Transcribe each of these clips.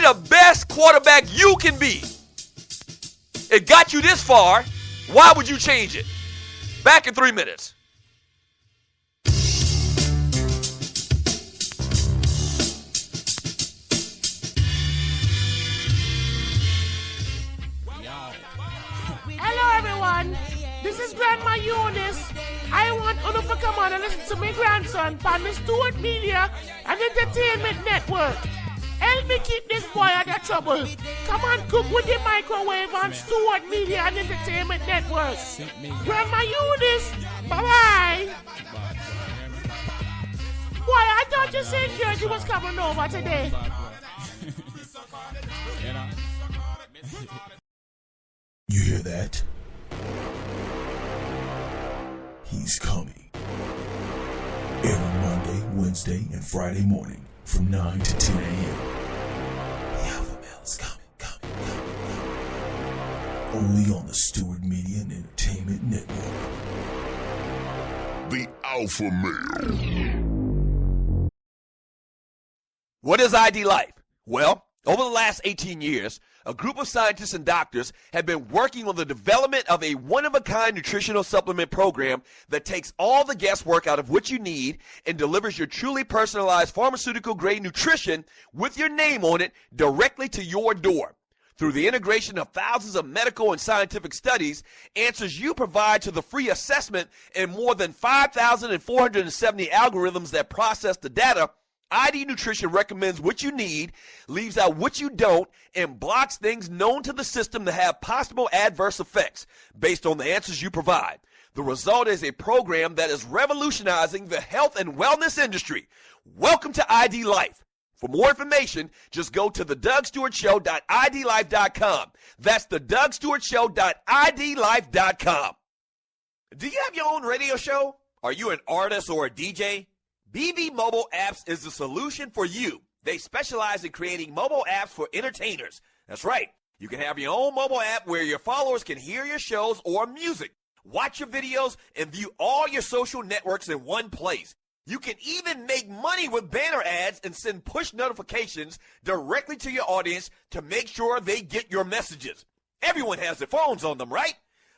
the best quarterback you can be. It got you this far. Why would you change it? Back in 3 minutes. Hello everyone, this is Grandma Eunice. I want you to come on and listen to my grandson on the Stewart Media and Entertainment Network. Help me keep this boy out of trouble. Come on, cook with the microwave on Stewart Media and Entertainment Network. Grandma Eunice, bye-bye. Boy, I thought you said Georgie was coming over today. You hear that? He's coming. Every Monday, Wednesday, and Friday morning from 9 to 10 a.m. The Alpha Male's coming. Only on the Stewart Media and Entertainment Network. The Alpha Male. What is ID Life? Well, over the last 18 years, a group of scientists and doctors have been working on the development of a one-of-a-kind nutritional supplement program that takes all the guesswork out of what you need and delivers your truly personalized pharmaceutical-grade nutrition with your name on it directly to your door. Through the integration of thousands of medical and scientific studies, answers you provide to the free assessment, and more than 5,470 algorithms that process the data, ID Nutrition recommends what you need, leaves out what you don't, and blocks things known to the system to have possible adverse effects based on the answers you provide. The result is a program that is revolutionizing the health and wellness industry. Welcome to ID Life. For more information, just go to thedougstewartshow.idlife.com. That's thedougstewartshow.idlife.com. Do you have your own radio show? Are you an artist or a DJ? BB Mobile Apps is the solution for you. They specialize in creating mobile apps for entertainers. That's right. You can have your own mobile app where your followers can hear your shows or music, watch your videos, and view all your social networks in one place. You can even make money with banner ads and send push notifications directly to your audience to make sure they get your messages. Everyone has their phones on them, right?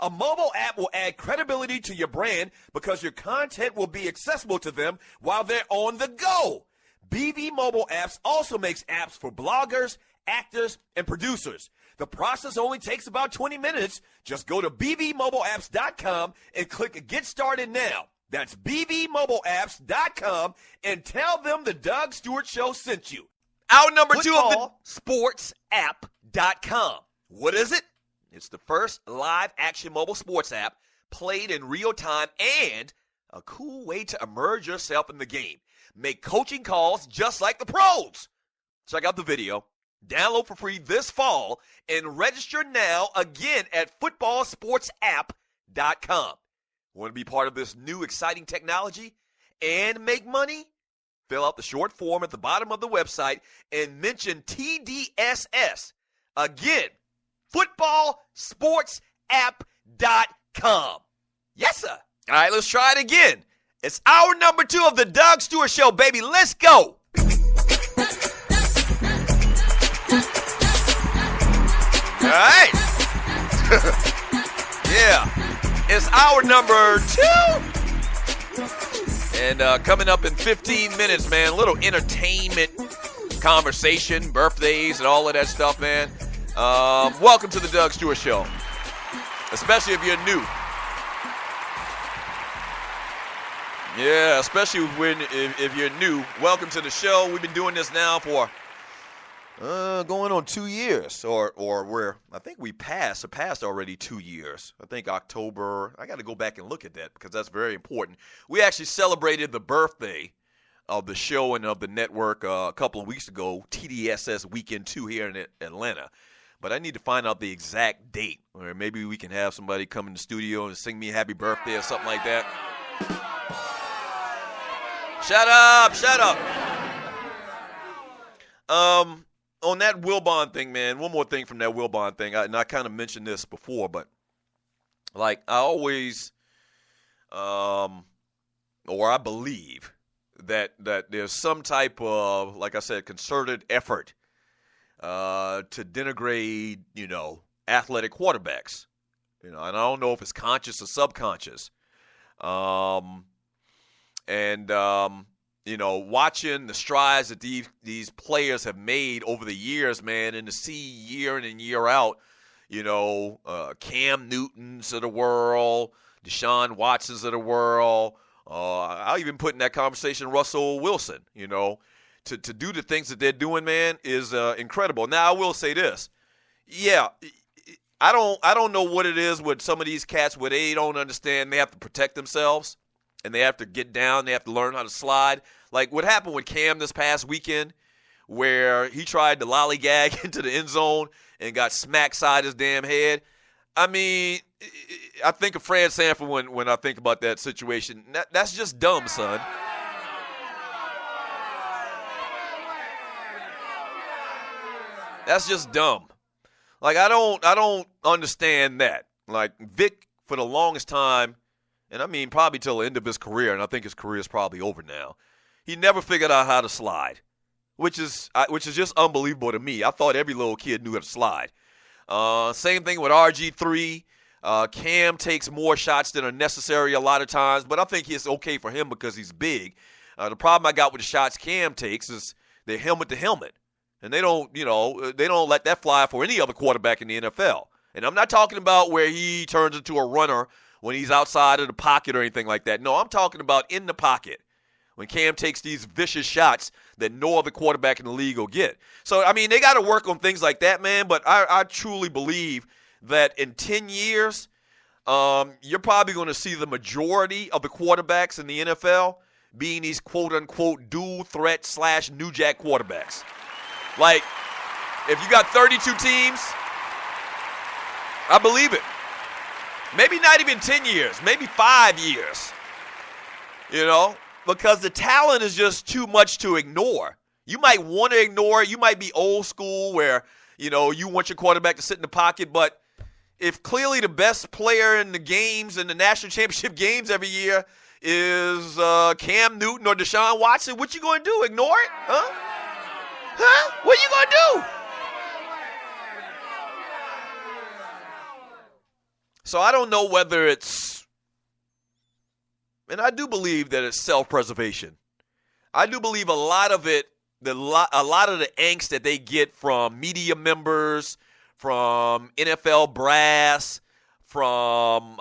A mobile app will add credibility to your brand because your content will be accessible to them while they're on the go. BV Mobile Apps also makes apps for bloggers, actors, and producers. The process only takes about 20 minutes. Just go to bvmobileapps.com and click Get Started Now. That's bvmobileapps.com and tell them the Doug Stewart Show sent you. Our number two of the sportsapp.com. What is it? It's the first live action mobile sports app played in real time and a cool way to immerse yourself in the game. Make coaching calls just like the pros. Check out the video. Download for free this fall and register now again at footballsportsapp.com. Want to be part of this new exciting technology and make money? Fill out the short form at the bottom of the website and mention TDSS. Again, footballsportsapp.com. Yes, sir. All right, let's try it again. It's our number two of the Doug Stewart Show, baby. Let's go. All right. Yeah. It's our number two. And coming up in 15 minutes, man, a little entertainment conversation, birthdays, and all of that stuff, man. Welcome to the Doug Stewart Show, especially if you're new. Yeah, especially if you're new. Welcome to the show. We've been doing this now for going on 2 years, or I think we surpassed already 2 years. I think October. I got to go back and look at that because that's very important. We actually celebrated the birthday of the show and of the network a couple of weeks ago, TDSS Weekend 2 here in Atlanta. But I need to find out the exact date, or maybe we can have somebody come in the studio and sing me happy birthday or something like that. Shut up. On that Wilbon thing, man, one more thing from that Wilbon thing, and I kind of mentioned this before, but like I always, or I believe that there's some type of, like I said, concerted effort to denigrate, athletic quarterbacks. And I don't know if it's conscious or subconscious. Watching the strides that these players have made over the years, man, and to see year in and year out, Cam Newtons of the world, Deshaun Watsons of the world. I'll even put in that conversation Russell Wilson, to do the things that they're doing, man, is incredible. Now, I will say this. Yeah, I don't know what it is with some of these cats where they don't understand they have to protect themselves and they have to get down, they have to learn how to slide. Like what happened with Cam this past weekend where he tried to lollygag into the end zone and got smacked side his damn head. I mean, I think of Fred Sanford when I think about that situation. That's just dumb, son. That's just dumb. Like, I don't understand that. Like, Vic, for the longest time, and I mean probably till the end of his career, and I think his career is probably over now, he never figured out how to slide, which is just unbelievable to me. I thought every little kid knew how to slide. Same thing with RG3. Cam takes more shots than are necessary a lot of times, but I think it's okay for him because he's big. The problem I got with the shots Cam takes is they're helmet to helmet. And they don't let that fly for any other quarterback in the NFL. And I'm not talking about where he turns into a runner when he's outside of the pocket or anything like that. No, I'm talking about in the pocket when Cam takes these vicious shots that no other quarterback in the league will get. So, I mean, they got to work on things like that, man. But I truly believe that in 10 years, you're probably going to see the majority of the quarterbacks in the NFL being these quote-unquote dual threat / new jack quarterbacks. Like, if you got 32 teams, I believe it. Maybe not even 10 years, maybe 5 years. Because the talent is just too much to ignore. You might want to ignore it. You might be old school where, you want your quarterback to sit in the pocket. But if clearly the best player in the games, in the national championship games every year is Cam Newton or Deshaun Watson, what you going to do? Ignore it? Huh? What are you going to do? So I don't know whether it's, and I do believe that it's self-preservation. I do believe a lot of it, a lot of the angst that they get from media members, from NFL brass, from,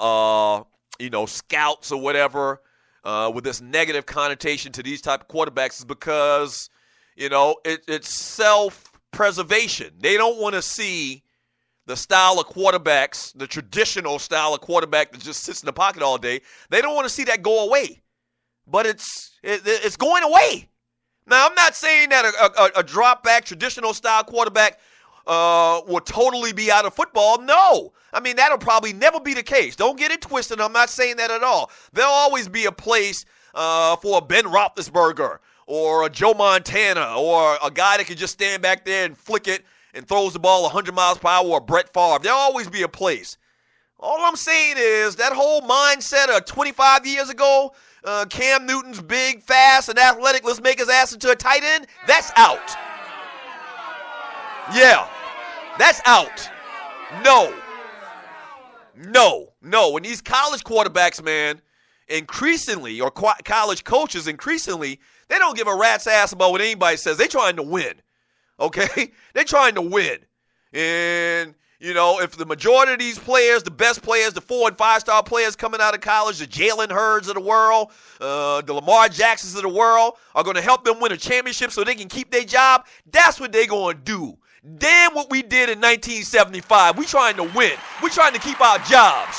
scouts or whatever, with this negative connotation to these type of quarterbacks is because, it's self-preservation. They don't want to see the style of quarterbacks, the traditional style of quarterback that just sits in the pocket all day. They don't want to see that go away. But it's going away. Now, I'm not saying that a drop-back, traditional style quarterback will totally be out of football. No. I mean, that'll probably never be the case. Don't get it twisted. I'm not saying that at all. There'll always be a place for a Ben Roethlisberger or a Joe Montana, or a guy that can just stand back there and flick it and throws the ball 100 miles per hour, or Brett Favre. There'll always be a place. All I'm saying is that whole mindset of 25 years ago, Cam Newton's big, fast, and athletic, let's make his ass into a tight end, that's out. Yeah, that's out. No. And these college quarterbacks, man, increasingly, or college coaches increasingly, they don't give a rat's ass about what anybody says. They're trying to win, okay? They're trying to win. And, if the majority of these players, the best players, the 4- and 5-star players coming out of college, the Jalen Hurds of the world, the Lamar Jacksons of the world, are going to help them win a championship so they can keep their job, that's what they're going to do. Damn what we did in 1975. We trying to win. We trying to keep our jobs.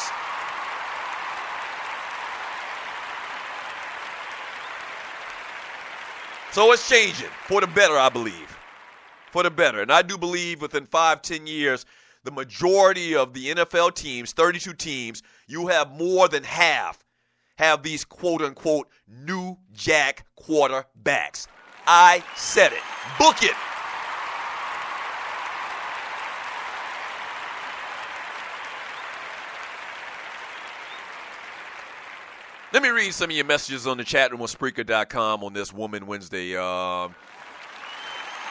So it's changing for the better, I believe. For the better. And I do believe within 5-10 years, the majority of the NFL teams, 32 teams, you have more than half have these quote-unquote new jack quarterbacks. I said it. Book it. Let me read some of your messages on the chat room on Spreaker.com on this Woman Wednesday.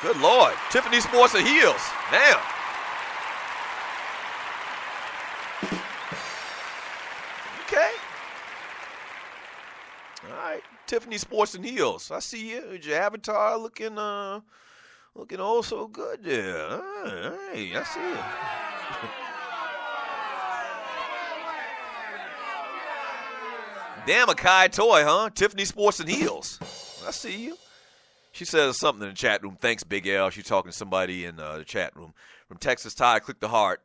Good Lord. Tiffany Sports and Heels. Damn. Okay. All right. Tiffany Sports and Heels. I see you. Your avatar looking oh so good there. All right. I see you. Damn, a Kai toy, huh? Tiffany Sports and Heels. I see you. She says something in the chat room. Thanks, Big L. She's talking to somebody in the chat room. From Texas Ty, click the heart.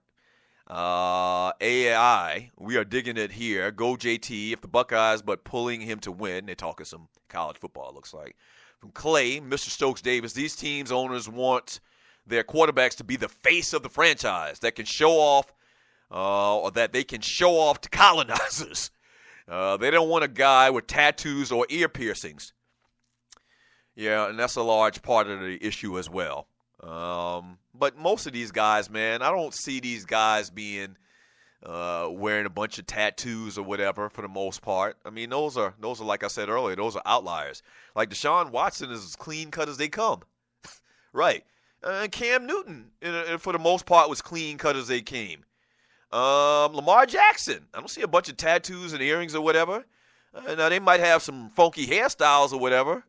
AI, we are digging it here. Go JT. If the Buckeyes, but pulling him to win. They're talking some college football, it looks like. From Clay, Mr. Stokes Davis. These teams' owners want their quarterbacks to be the face of the franchise that can show off, or that they can show off to colonizers. They don't want a guy with tattoos or ear piercings. Yeah, and that's a large part of the issue as well. But most of these guys, man, I don't see these guys being wearing a bunch of tattoos or whatever for the most part. I mean, those are like I said earlier, those are outliers. Like Deshaun Watson is as clean cut as they come. Right. Cam Newton, for the most part, was clean cut as they came. Lamar Jackson, I don't see a bunch of tattoos and earrings or whatever. Now, they might have some funky hairstyles or whatever,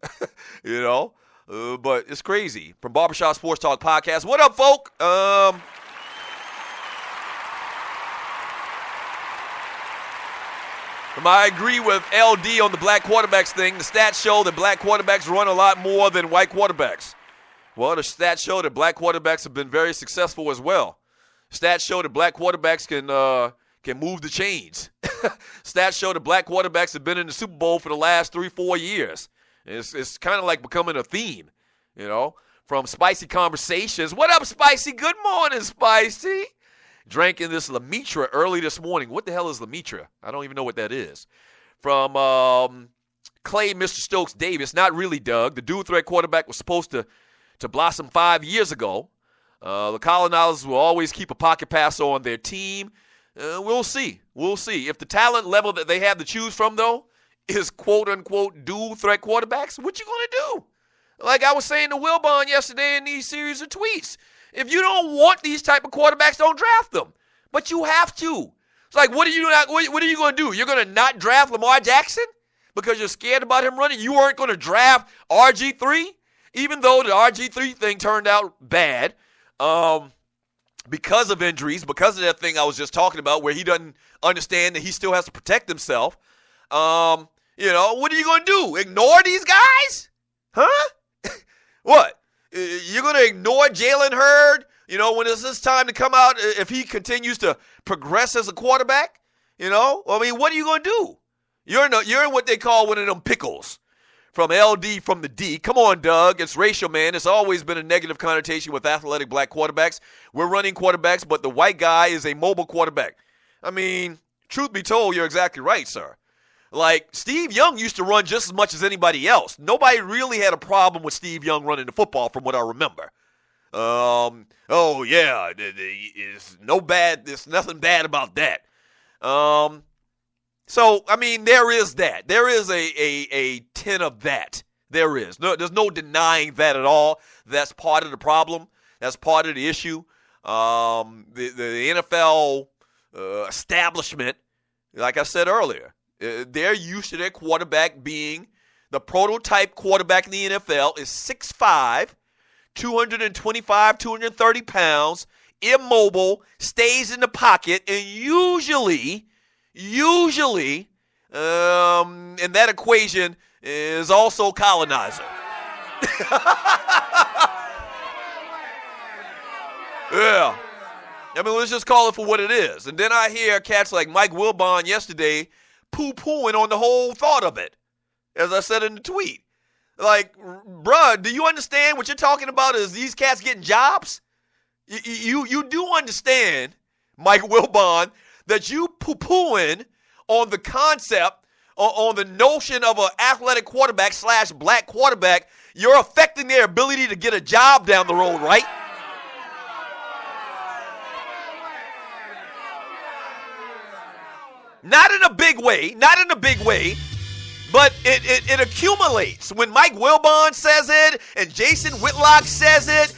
you know, but it's crazy. From Barbershop Sports Talk Podcast, what up, folk? I agree with LD on the black quarterbacks thing. The stats show that black quarterbacks run a lot more than white quarterbacks. Well, the stats show that black quarterbacks have been very successful as well. Stats show that black quarterbacks can move the chains. Stats show that black quarterbacks have been in the Super Bowl for the last 3-4 years. It's kind of like becoming a theme, you know. From Spicy Conversations. What up, Spicy? Good morning, Spicy. Drinking this Lemitra early this morning. What the hell is Lemitra? I don't even know what that is. From Clay, Mr. Stokes Davis. Not really, Doug. The dual threat quarterback was supposed to blossom 5 years ago. The colonizers will always keep a pocket passer on their team. We'll see. We'll see. If the talent level that they have to choose from, though, is quote-unquote dual-threat quarterbacks, what you going to do? Like I was saying to Wilbon yesterday in these series of tweets, if you don't want these type of quarterbacks, don't draft them. But you have to. It's like, what are you going to do? You're going to not draft Lamar Jackson because you're scared about him running? You weren't going to draft RG3? Even though the RG3 thing turned out bad, because of injuries, because of that thing I was just talking about where he doesn't understand that he still has to protect himself. You know, what are you going to do? Ignore these guys? Huh? What? You're going to ignore Jalen Hurd, you know, when it's his time to come out if he continues to progress as a quarterback? You know? I mean, what are you going to do? You're in what they call one of them pickles. From LD from the D. Come on, Doug. It's racial, man. It's always been a negative connotation with athletic black quarterbacks. We're running quarterbacks, but the white guy is a mobile quarterback. I mean, truth be told, you're exactly right, sir. Like, Steve Young used to run just as much as anybody else. Nobody really had a problem with Steve Young running the football from what I remember. Oh, yeah, there's nothing bad about that. So, I mean, there is that. There is a tin of that. There is. No, there's no denying that at all. That's part of the problem. That's part of the issue. The NFL establishment, like I said earlier, they're used to their quarterback being the prototype quarterback in the NFL is 6'5", 225, 230 pounds, immobile, stays in the pocket, and usually, and that equation is also colonizer. Yeah. I mean, let's just call it for what it is. And then I hear cats like Mike Wilbon yesterday poo-pooing on the whole thought of it, as I said in the tweet. Like, bruh, do you understand what you're talking about is these cats getting jobs? You do understand, Mike Wilbon, that you poo-pooing on the concept, on the notion of an athletic quarterback / black quarterback, you're affecting their ability to get a job down the road, right? Not in a big way, but it accumulates. When Mike Wilbon says it, and Jason Whitlock says it,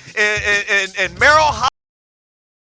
and Merrill